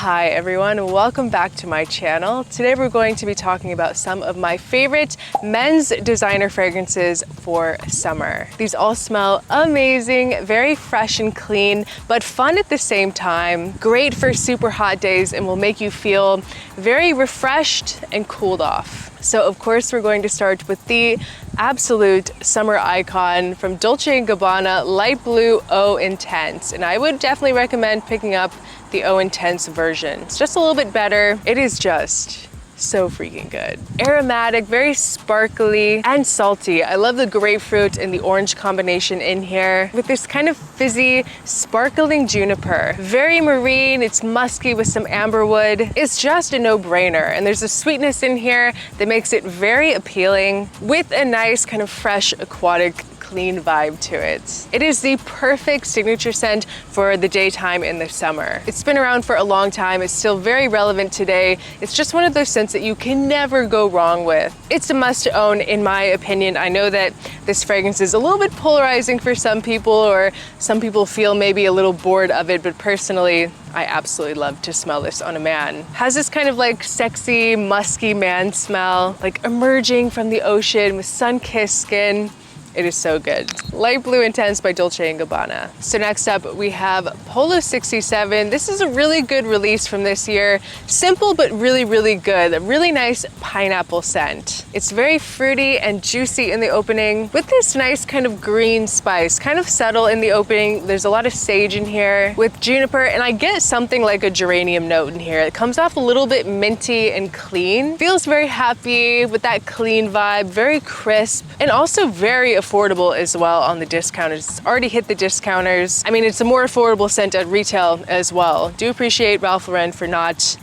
Hi everyone, welcome back to my channel. Today we're going to be talking about some of my favorite men's designer fragrances for summer. These all smell amazing, very fresh and clean, but fun at the same time. Great for super hot days and will make you feel very refreshed and cooled off. So of course we're going to start with the absolute summer icon from Dolce & Gabbana, Light Blue Eau Intense. And I would definitely recommend picking up the Eau Intense version. It's just a little bit better. It is just so freaking good. Aromatic, very sparkly and salty. I love the grapefruit and the orange combination in here with this kind of fizzy, sparkling juniper. Very marine, it's musky with some amberwood. It's just a no-brainer. And there's a sweetness in here that makes it very appealing with a nice kind of fresh aquatic clean vibe to it. It is the perfect signature scent for the daytime in the summer. It's been around for a long time. It's still very relevant today. It's just one of those scents that you can never go wrong with. It's a must own in my opinion. I know that this fragrance is a little bit polarizing for some people, or some people feel maybe a little bored of it, but personally, I absolutely love to smell this on a man. Has this kind of like sexy, musky man smell, like emerging from the ocean with sun-kissed skin. It is so good. Light Blue Intense by Dolce & Gabbana. So next up we have Polo 67. This is a really good release from this year. Simple but really, really good. A really nice pineapple scent. It's very fruity and juicy in the opening with this nice kind of green spice, kind of subtle in the opening. There's a lot of sage in here with juniper, and I get something like a geranium note in here. It comes off a little bit minty and clean. Feels very happy with that clean vibe, very crisp, and also very affordable as well on the discounters. It's already hit the discounters. I mean, it's a more affordable scent at retail as well. Do appreciate Ralph Lauren for not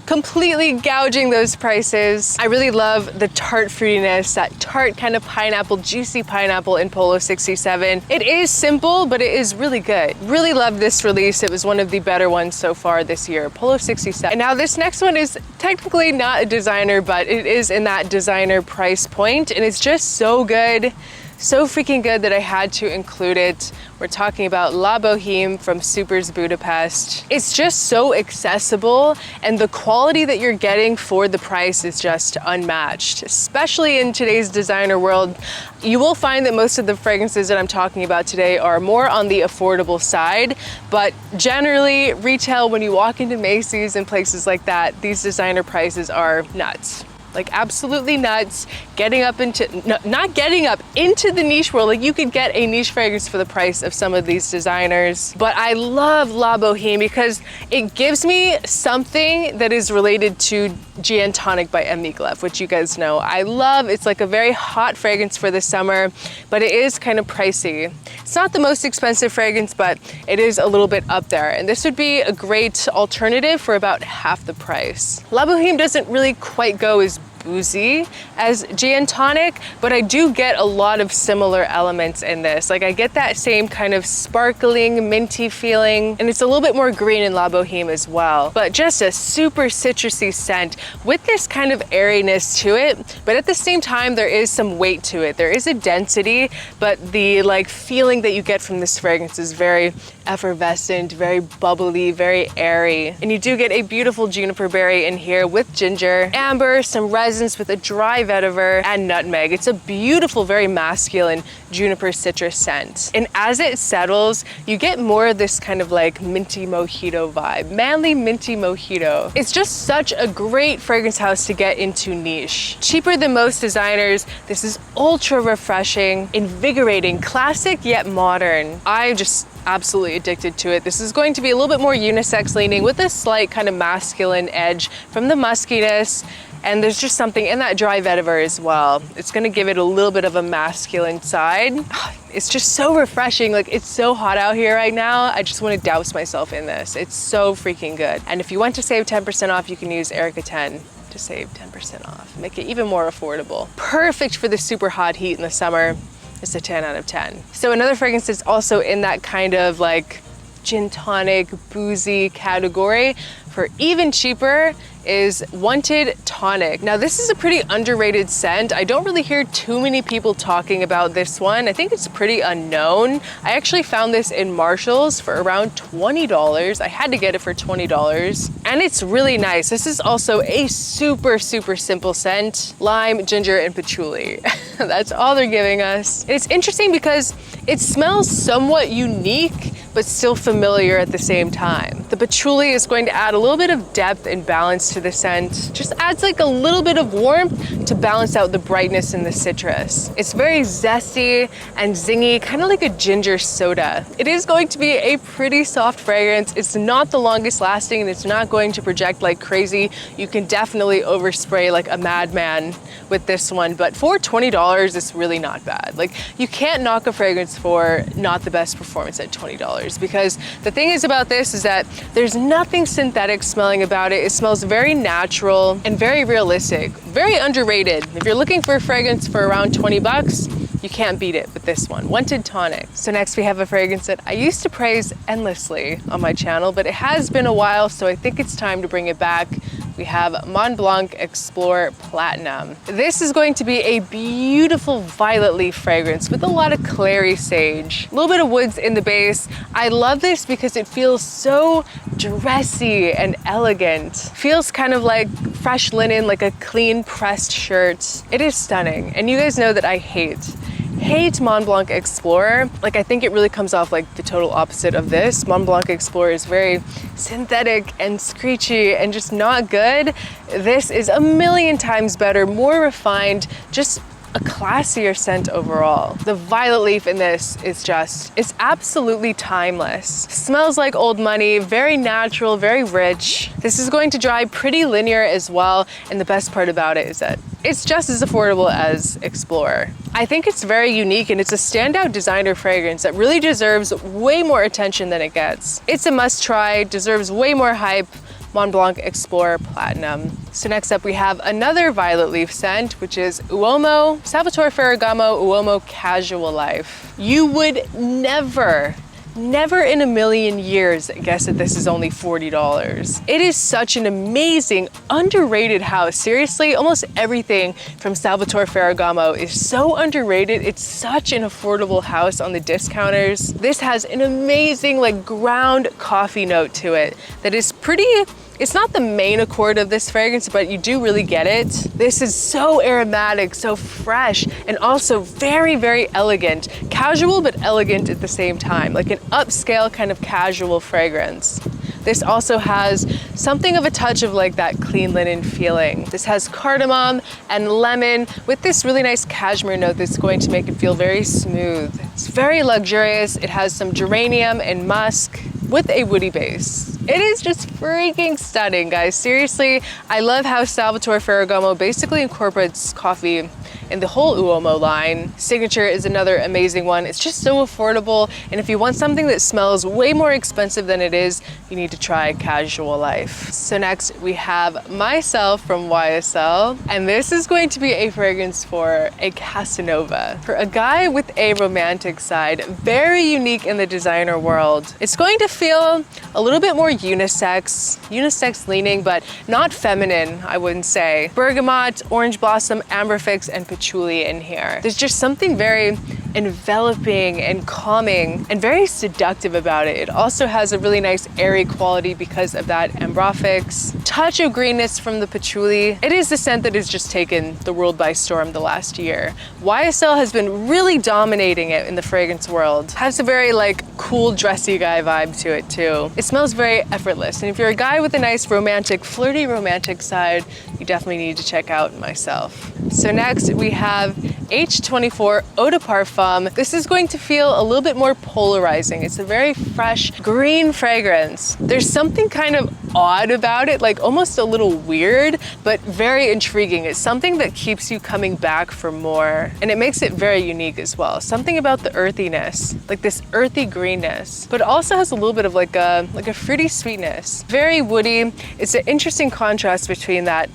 completely gouging those prices. I really love the tart fruitiness, that tart kind of pineapple, juicy pineapple in Polo 67. It is simple, but it is really good. Really love this release. It was one of the better ones so far this year, Polo 67. And now this next one is technically not a designer, but it is in that designer price point, and it's just so good. So freaking good that I had to include it. We're talking about La Boheme from Superz.budapest. It's just so accessible, and the quality that you're getting for the price is just unmatched, especially in today's designer world. You will find that most of the fragrances that I'm talking about today are more on the affordable side, but generally retail, when you walk into Macy's and places like that, these designer prices are nuts. Like absolutely nuts. Getting up into, no, not getting up into the niche world. Like you could get a niche fragrance for the price of some of these designers. But I love La Boheme because it gives me something that is related to Tonic by MYSLF, which you guys know I love. It's like a very hot fragrance for the summer, but it is kind of pricey. It's not the most expensive fragrance, but it is a little bit up there. And this would be a great alternative for about half the price. La Boheme doesn't really quite go as boozy as Tonic, but I do get a lot of similar elements in this. Like I get that same kind of sparkling, minty feeling, and it's a little bit more green in La Boheme as well. But just a super citrusy scent with this kind of airiness to it, but at the same time there is some weight to it. There is a density, but the like feeling that you get from this fragrance is very effervescent, very bubbly, very airy. And you do get a beautiful juniper berry in here with ginger, amber, some resin with a dry vetiver, and nutmeg. It's a beautiful, very masculine juniper citrus scent. And as it settles, you get more of this kind of like minty mojito vibe, manly minty mojito. It's just such a great fragrance house to get into niche. Cheaper than most designers. This is ultra refreshing, invigorating, classic yet modern. I'm just absolutely addicted to it. This is going to be a little bit more unisex leaning with a slight kind of masculine edge from the muskiness. And there's just something in that dry vetiver as well. It's gonna give it a little bit of a masculine side. It's just so refreshing. Like it's so hot out here right now. I just wanna douse myself in this. It's so freaking good. And if you want to save 10% off, you can use Erica 10 to save 10% off. Make it even more affordable. Perfect for the super hot heat in the summer. It's a 10 out of 10. So another fragrance that's also in that kind of like gin tonic, boozy category For even cheaper is Wanted Tonic. Now this is a pretty underrated scent. I don't really hear too many people talking about this one. I think it's pretty unknown. I actually found this in Marshall's for around $20. I had to get it for $20 and it's really nice. This is also a super simple scent. Lime, ginger, and patchouli. That's all they're giving us. And it's interesting because it smells somewhat unique but still familiar at the same time. The patchouli is going to add a little bit of depth and balance to the scent. Just adds like a little bit of warmth to balance out the brightness in the citrus. It's very zesty and zingy, kind of like a ginger soda. It is going to be a pretty soft fragrance. It's not the longest lasting and it's not going to project like crazy. You can definitely overspray like a madman with this one, but for $20, it's really not bad. Like, you can't knock a fragrance for not the best performance at $20, because the thing is about this is that there's nothing synthetic smelling about it. It smells very natural and very realistic, very underrated. If you're looking for a fragrance for around 20 bucks, you can't beat it with this one, Wanted Tonic. So next we have a fragrance that I used to praise endlessly on my channel, but it has been a while, so I think it's time to bring it back. We have Mont Blanc Explore Platinum. This is going to be a beautiful violet leaf fragrance with a lot of clary sage. A little bit of woods in the base. I love this because it feels so dressy and elegant. Feels kind of like fresh linen, like a clean pressed shirt. It is stunning. And you guys know that I hate Mont Blanc Explorer. Like, I think it really comes off like the total opposite of this. Mont Blanc Explorer is very synthetic and screechy and just not good. This is a million times better, more refined, just a classier scent overall. The violet leaf in this is it's absolutely timeless. Smells like old money, very natural, very rich. This is going to dry pretty linear as well, and the best part about it is that it's just as affordable as Explorer. I think it's very unique and it's a standout designer fragrance that really deserves way more attention than it gets. It's a must try, deserves way more hype. Mont Blanc Explorer Platinum. So next up we have another violet leaf scent, which is Uomo, Salvatore Ferragamo Uomo Casual Life. You would never in a million years guess that this is only $40. It is such an amazing, underrated house. Seriously, almost everything from Salvatore Ferragamo is so underrated. It's such an affordable house on the discounters. This has an amazing like ground coffee note to it that is pretty. It's not the main accord of this fragrance, but you do really get it. This is so aromatic, so fresh, and also very elegant. Casual, but elegant at the same time, like an upscale kind of casual fragrance. This also has something of a touch of like that clean linen feeling. This has cardamom and lemon with this really nice cashmere note that's going to make it feel very smooth. It's very luxurious. It has some geranium and musk with a woody base. It is just freaking stunning, guys. Seriously, I love how Salvatore Ferragamo basically incorporates coffee in the whole Uomo line. Signature is another amazing one. It's just so affordable, and if you want something that smells way more expensive than it is, you need to try Casual Life. So next we have MYSLF from YSL, and this is going to be a fragrance for a Casanova. For a guy with a romantic side, very unique in the designer world. It's going to feel a little bit more unisex leaning, but not feminine, I wouldn't say. Bergamot, orange blossom, amberfix, and patchouli in here. There's just something very enveloping and calming and very seductive about it. It also has a really nice airy quality because of that ambrofix. Touch of greenness from the patchouli. It is the scent that has just taken the world by storm the last year. YSL has been really dominating it in the fragrance world. Has a very like cool dressy guy vibe to it too. It smells very effortless, and if you're a guy with a nice romantic, flirty romantic side, you definitely need to check out MYSLF. So next we have H24 Eau de Parfum. This is going to feel a little bit more polarizing. It's a very fresh green fragrance. There's something kind of odd about it, like almost a little weird, but very intriguing. It's something that keeps you coming back for more, and it makes it very unique as well. Something about the earthiness, like this earthy greenness, but it also has a little bit of like a fruity sweetness. Very woody. It's an interesting contrast between that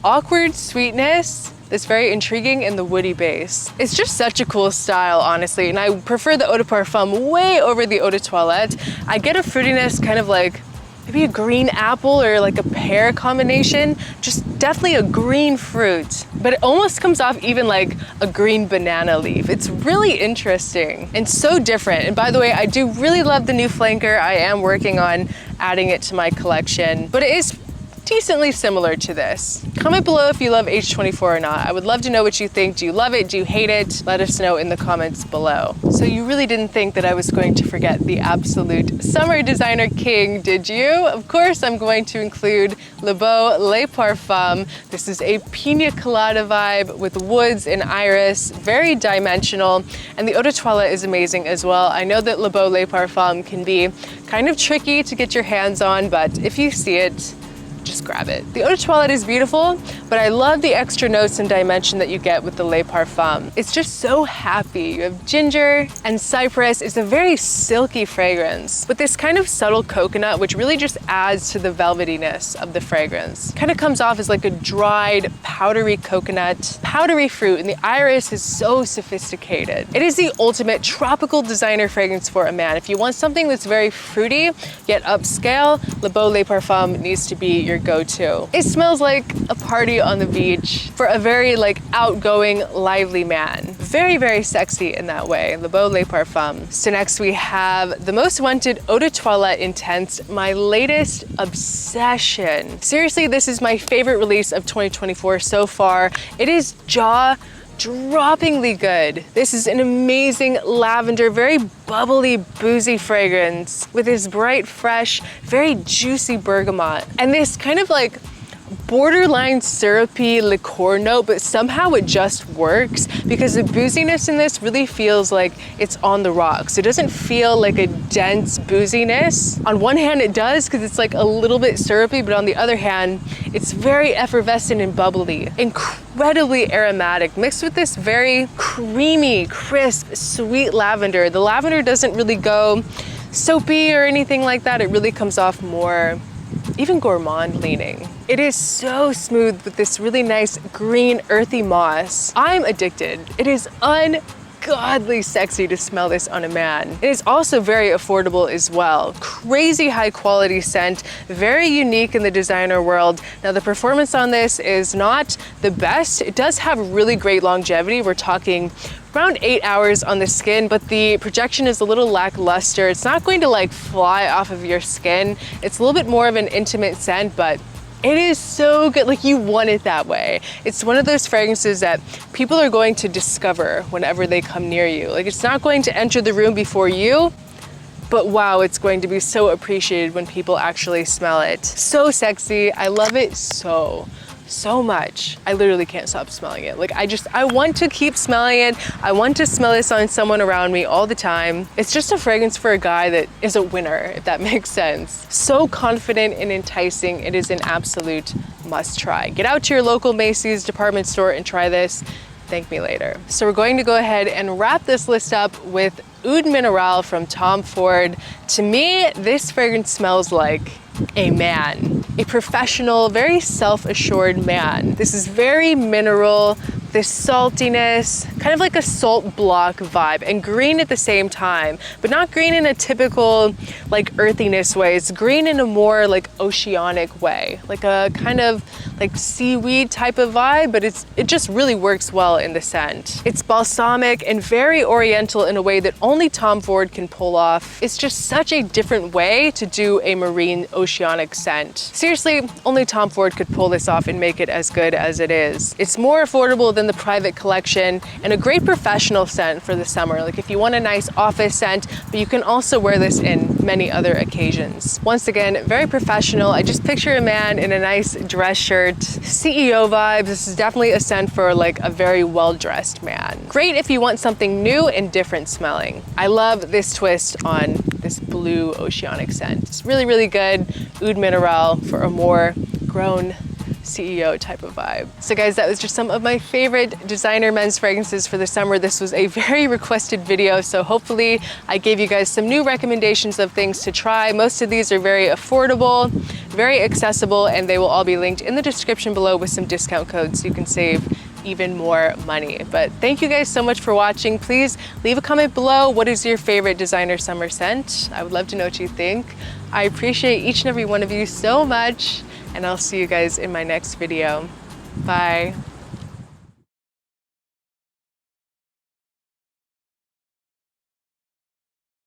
awkward sweetness that's very intriguing and the woody base. It's just such a cool style, honestly, and I prefer the Eau de Parfum way over the Eau de Toilette. I get a fruitiness kind of like maybe a green apple or like a pear combination. Just definitely a green fruit, but it almost comes off even like a green banana leaf. It's really interesting and so different. And by the way, I do really love the new flanker. I am working on adding it to my collection, but it is decently similar to this. Comment below if you love H24 or not. I would love to know what you think. Do you love it? Do you hate it? Let us know in the comments below. So you really didn't think that I was going to forget the absolute summer designer king, did you? Of course, I'm going to include Beau Le Parfum. This is a pina colada vibe with woods and iris, very dimensional, and the eau de toilette is amazing as well. I know that Beau Le Parfum can be kind of tricky to get your hands on, but if you see it, just grab it. The eau de toilette is beautiful, but I love the extra notes and dimension that you get with the Le Parfum. It's just so happy. You have ginger and cypress. It's a very silky fragrance with this kind of subtle coconut, which really just adds to the velvetyness of the fragrance. Kind of comes off as like a dried, powdery coconut, powdery fruit, and the iris is so sophisticated. It is the ultimate tropical designer fragrance for a man. If you want something that's very fruity, yet upscale, Beau Le Parfum needs to be your go-to. It smells like a party on the beach for a very like outgoing, lively man. Very, very sexy in that way, Beau Le Parfum. So next we have the most wanted eau de toilette intense, my latest obsession. Seriously, this is my favorite release of 2024 so far. It is jaw-droppingly good. This is an amazing lavender, very bubbly, boozy fragrance with this bright, fresh, very juicy bergamot. And this kind of like borderline syrupy liqueur note, but somehow it just works because the booziness in this really feels like it's on the rocks. It doesn't feel like a dense booziness. On one hand it does because it's like a little bit syrupy, but on the other hand, it's very effervescent and bubbly, incredibly aromatic, mixed with this very creamy, crisp, sweet lavender. The lavender doesn't really go soapy or anything like that. It really comes off more even gourmand leaning. It is so smooth with this really nice green earthy moss. I'm addicted. It is ungodly sexy to smell this on a man. It is also very affordable as well. Crazy high quality scent, very unique in the designer world. Now the performance on this is not the best. It does have really great longevity. We're talking around 8 hours on the skin, but the projection is a little lackluster. It's not going to like fly off of your skin. It's a little bit more of an intimate scent, but it is so good. Like, you want it that way. It's one of those fragrances that people are going to discover whenever they come near you. Like, it's not going to enter the room before you, but wow, it's going to be so appreciated when people actually smell it. So sexy. I love it so much. I literally can't stop smelling it. Like, I want to keep smelling it. I want to smell this on someone around me all the time. It's just a fragrance for a guy that is a winner, if that makes sense. So confident and enticing. It is an absolute must try. Get out to your local Macy's department store and try this. Thank me later. So we're going to go ahead and wrap this list up with Oud Minerale from Tom Ford. To me, this fragrance smells like a man, a professional, very self-assured man. This is very mineral, this saltiness, kind of like a salt block vibe, and green at the same time, but not green in a typical like earthiness way. It's green in a more like oceanic way, like a kind of like seaweed type of vibe, but it just really works well in the scent. It's balsamic and very oriental in a way that only Tom Ford can pull off. It's just such a different way to do a marine oceanic scent. Seriously, only Tom Ford could pull this off and make it as good as it is. It's more affordable than the private collection and a great professional scent for the summer. Like, if you want a nice office scent, but you can also wear this in many other occasions. Once again, very professional. I just picture a man in a nice dress shirt, CEO vibes. This is definitely a scent for like a very well-dressed man. Great if you want something new and different smelling. I love this twist on this blue oceanic scent. It's really, really good. Oud Minerale for a more grown CEO type of vibe. So guys, that was just some of my favorite designer men's fragrances for the summer. This was a very requested video, so hopefully I gave you guys some new recommendations of things to try. Most of these are very affordable, very accessible, and they will all be linked in the description below with some discount codes so you can save even more money. But thank you guys so much for watching. Please leave a comment below. What is your favorite designer summer scent? I would love to know what you think. I appreciate each and every one of you so much, and I'll see you guys in my next video. Bye.